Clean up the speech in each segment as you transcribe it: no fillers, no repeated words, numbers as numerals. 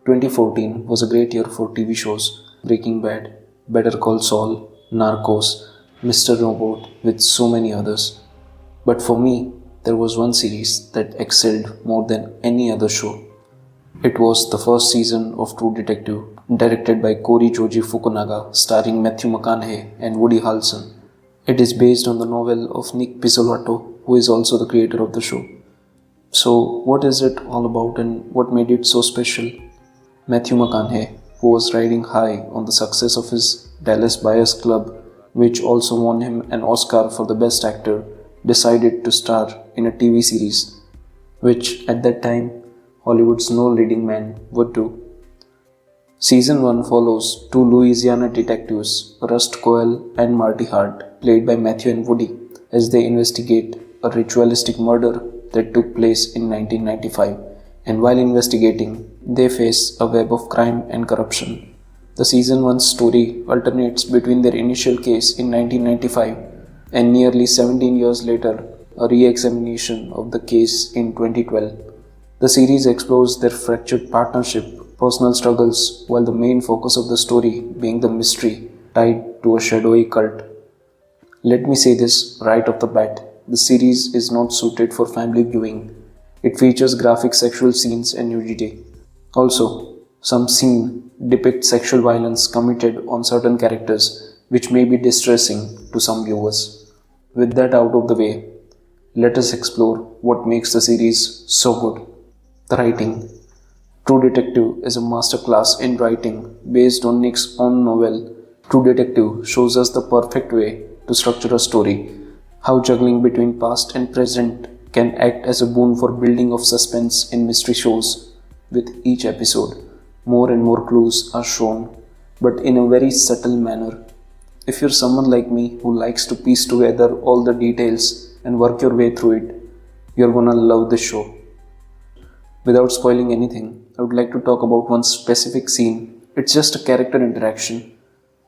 2014 was a great year for TV shows: Breaking Bad, Better Call Saul, Narcos, Mr. Robot, with so many others. But for me, there was one series that excelled more than any other show. It was the first season of True Detective, directed by Cory Joji Fukunaga, starring Matthew McConaughey and Woody Harrelson. It is based on the novel of Nick Pizzolatto, who is also the creator of the show. So, what is it all about and what made it so special? Matthew McConaughey, who was riding high on the success of his Dallas Buyers Club, which also won him an Oscar for the Best Actor, decided to star in a TV series, which at that time Hollywood's no leading man would do. Season 1 follows two Louisiana detectives, Rust Cohle and Marty Hart, played by Matthew and Woody, as they investigate a ritualistic murder that took place in 1995. And while investigating, they face a web of crime and corruption. The season 1 story alternates between their initial case in 1995 and nearly 17 years later, a re examination of the case in 2012. The series explores their fractured partnership, personal struggles, while the main focus of the story being the mystery tied to a shadowy cult. Let me say this right off the bat: the series is not suited for family viewing. It features graphic sexual scenes and nudity. Also, some scene depict sexual violence committed on certain characters, which may be distressing to some viewers. With that out of the way, let us explore what makes the series so good. The writing. True Detective is a masterclass in writing based on Nick's own novel. True Detective shows us the perfect way to structure a story, how juggling between past and present can act as a boon for building of suspense in mystery shows. With each episode, more and more clues are shown, but in a very subtle manner. If you're someone like me who likes to piece together all the details and work your way through it, you're gonna love this show. Without spoiling anything, I would like to talk about one specific scene. It's just a character interaction,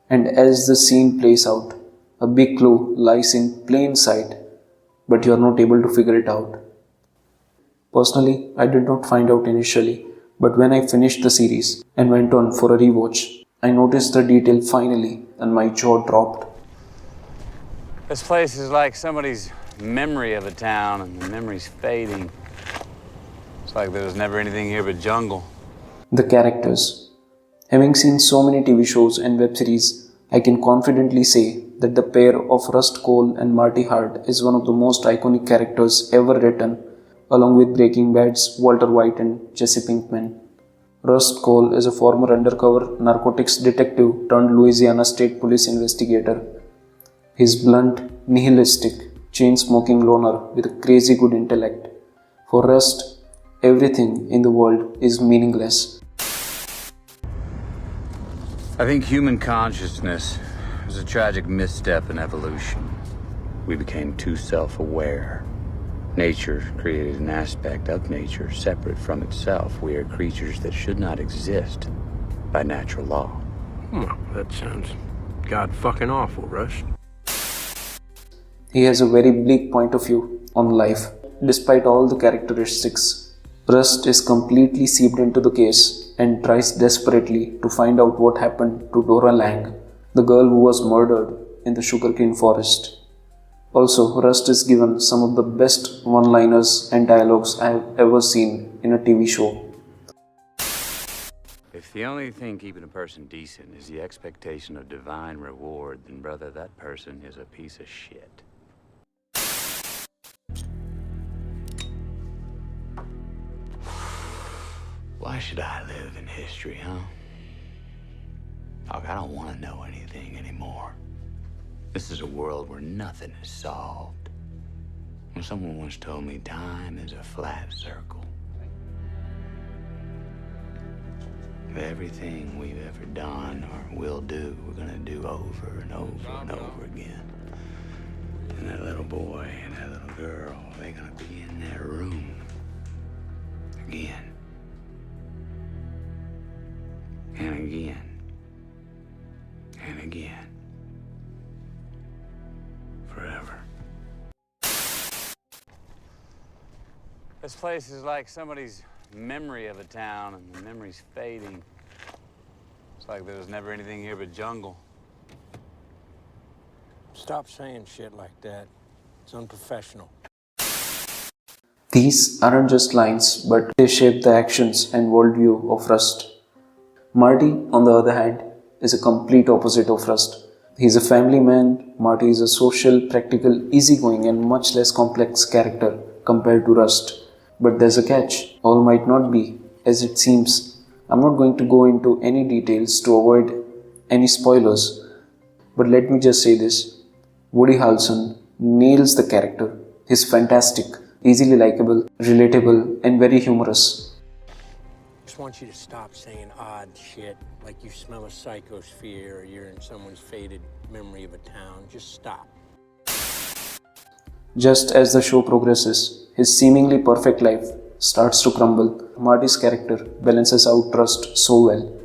and as the scene plays out, a big clue lies in plain sight, but you are not able to figure it out. Personally, I did not find out initially, but when I finished the series and went on for a rewatch, I noticed the detail finally and my jaw dropped. This place is like somebody's memory of a town, and the memory's fading. It's like there was never anything here but jungle. The characters. Having seen so many TV shows and web series, I can confidently say that the pair of Rust Cohle and Marty Hart is one of the most iconic characters ever written, along with Breaking Bad's Walter White and Jesse Pinkman. Rust Cohle is a former undercover narcotics detective turned Louisiana State Police investigator. He's blunt, nihilistic, chain-smoking loner with a crazy good intellect. For Rust, everything in the world is meaningless. I think human consciousness was a tragic misstep in evolution. We became too self-aware. Nature created an aspect of nature separate from itself. We are creatures that should not exist by natural law. That sounds god-fucking awful, Rush. He has a very bleak point of view on life. Despite all the characteristics, Rust is completely seeped into the case and tries desperately to find out what happened to Dora Lang, the girl who was murdered in the sugarcane forest. Also, Rust is given some of the best one-liners and dialogues I have ever seen in a TV show. If the only thing keeping a person decent is the expectation of divine reward, then brother, that person is a piece of shit. Why should I live in history, huh? Look, I don't want to know anything anymore. This is a world where nothing is solved. Well, someone once told me time is a flat circle. Everything we've ever done or will do, we're gonna do over and over and over again. And that little boy and that little girl, they're gonna be in that room again. And again. And again. Forever. This place is like somebody's memory of a town, and the memory's fading. It's like there was never anything here but jungle. Stop saying shit like that. It's unprofessional. These aren't just lines, but they shape the actions and worldview of Rust. Marty, on the other hand, is a complete opposite of Rust. He's a family man. Marty is a social, practical, easygoing, and much less complex character compared to Rust. But there's a catch. All might not be as it seems. I'm not going to go into any details to avoid any spoilers, but let me just say this. Woody Harrelson nails the character. He's fantastic, easily likable, relatable, and very humorous. Just want you to stop saying odd shit like you smell a psychosphere or you're in someone's faded memory of a town. Just stop. Just as the show progresses, his seemingly perfect life starts to crumble. Marty's character balances out Rust so well.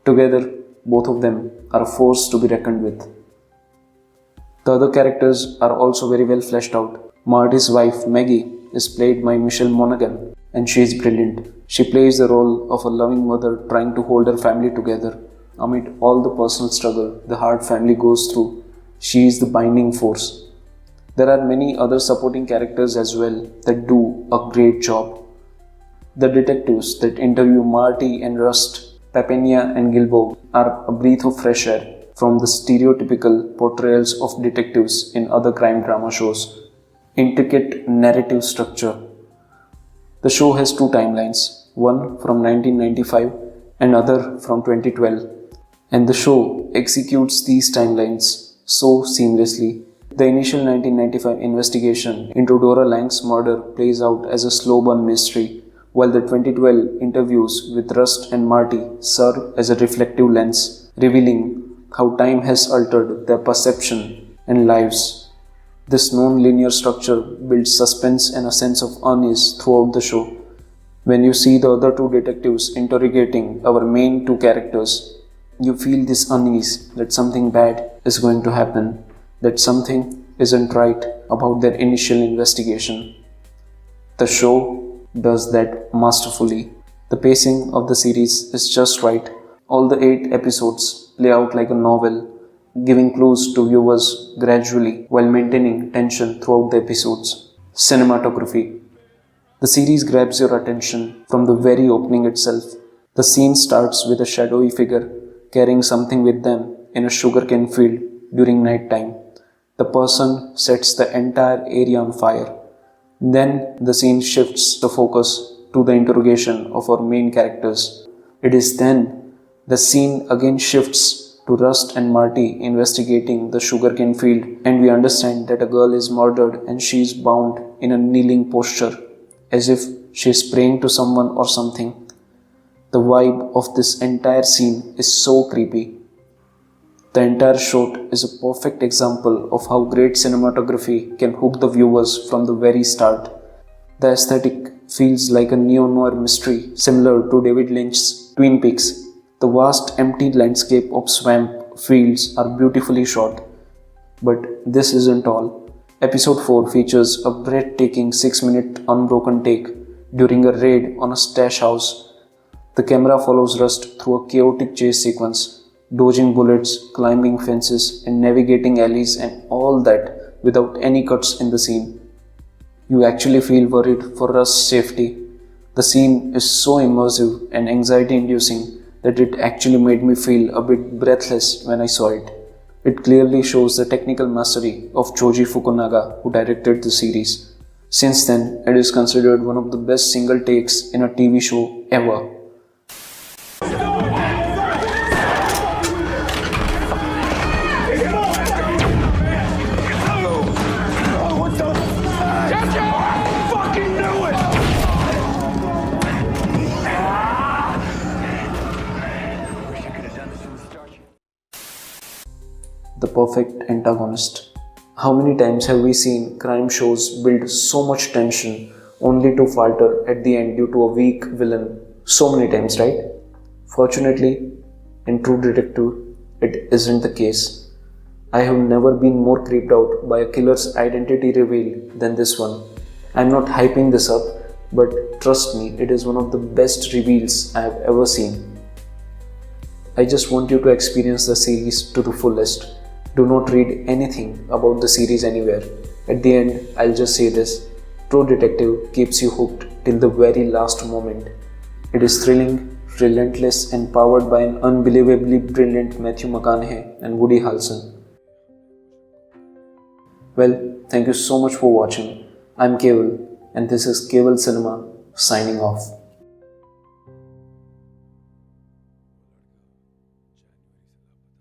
Together, both of them are a force to be reckoned with. The other characters are also very well fleshed out. Marty's wife, Maggie, is played by Michelle Monaghan, and she is brilliant. She plays the role of a loving mother trying to hold her family together. Amid all the personal struggle the Hart family goes through, she is the binding force. There are many other supporting characters as well that do a great job. The detectives that interview Marty and Rust, Papania and Gilbo, are a breath of fresh air from the stereotypical portrayals of detectives in other crime drama shows. Intricate narrative structure. The show has two timelines, one from 1995 and other from 2012, and the show executes these timelines so seamlessly. The initial 1995 investigation into Dora Lang's murder plays out as a slow burn mystery, while the 2012 interviews with Rust and Marty serve as a reflective lens, revealing how time has altered their perception and lives. This non-linear structure builds suspense and a sense of unease throughout the show. When you see the other two detectives interrogating our main two characters, you feel this unease that something bad is going to happen, that something isn't right about their initial investigation. The show does that masterfully. The pacing of the series is just right. All the 8 episodes play out like a novel, giving clues to viewers gradually while maintaining tension throughout the episodes. Cinematography. The series grabs your attention from the very opening itself. The scene starts with a shadowy figure carrying something with them in a sugarcane field during night time. The person sets the entire area on fire. Then the scene shifts the focus to the interrogation of our main characters. It is then the scene again shifts to Rust and Marty investigating the sugarcane field, and we understand that a girl is murdered and she is bound in a kneeling posture, as if she is praying to someone or something. The vibe of this entire scene is so creepy. The entire shot is a perfect example of how great cinematography can hook the viewers from the very start. The aesthetic feels like a neo-noir mystery similar to David Lynch's Twin Peaks. The vast empty landscape of swamp fields are beautifully shot. But this isn't all. Episode 4 features a breathtaking 6-minute unbroken take during a raid on a stash house. The camera follows Rust through a chaotic chase sequence, dodging bullets, climbing fences, and navigating alleys, and all that without any cuts in the scene. You actually feel worried for Rust's safety. The scene is so immersive and anxiety-inducing that it actually made me feel a bit breathless when I saw it. It clearly shows the technical mastery of Choji Fukunaga, who directed the series. Since then, it is considered one of the best single takes in a TV show ever. The perfect antagonist. How many times have we seen crime shows build so much tension only to falter at the end due to a weak villain? So many times, right? Fortunately, in True Detective, it isn't the case. I have never been more creeped out by a killer's identity reveal than this one. I'm not hyping this up, but trust me, it is one of the best reveals I have ever seen. I just want you to experience the series to the fullest. Do not read anything about the series anywhere. At the end, I'll just say this: True Detective keeps you hooked till the very last moment. It is thrilling, relentless, and powered by an unbelievably brilliant Matthew McConaughey and Woody Harrelson. Well, thank you so much for watching. I'm Keval, and this is Keval Cinema signing off.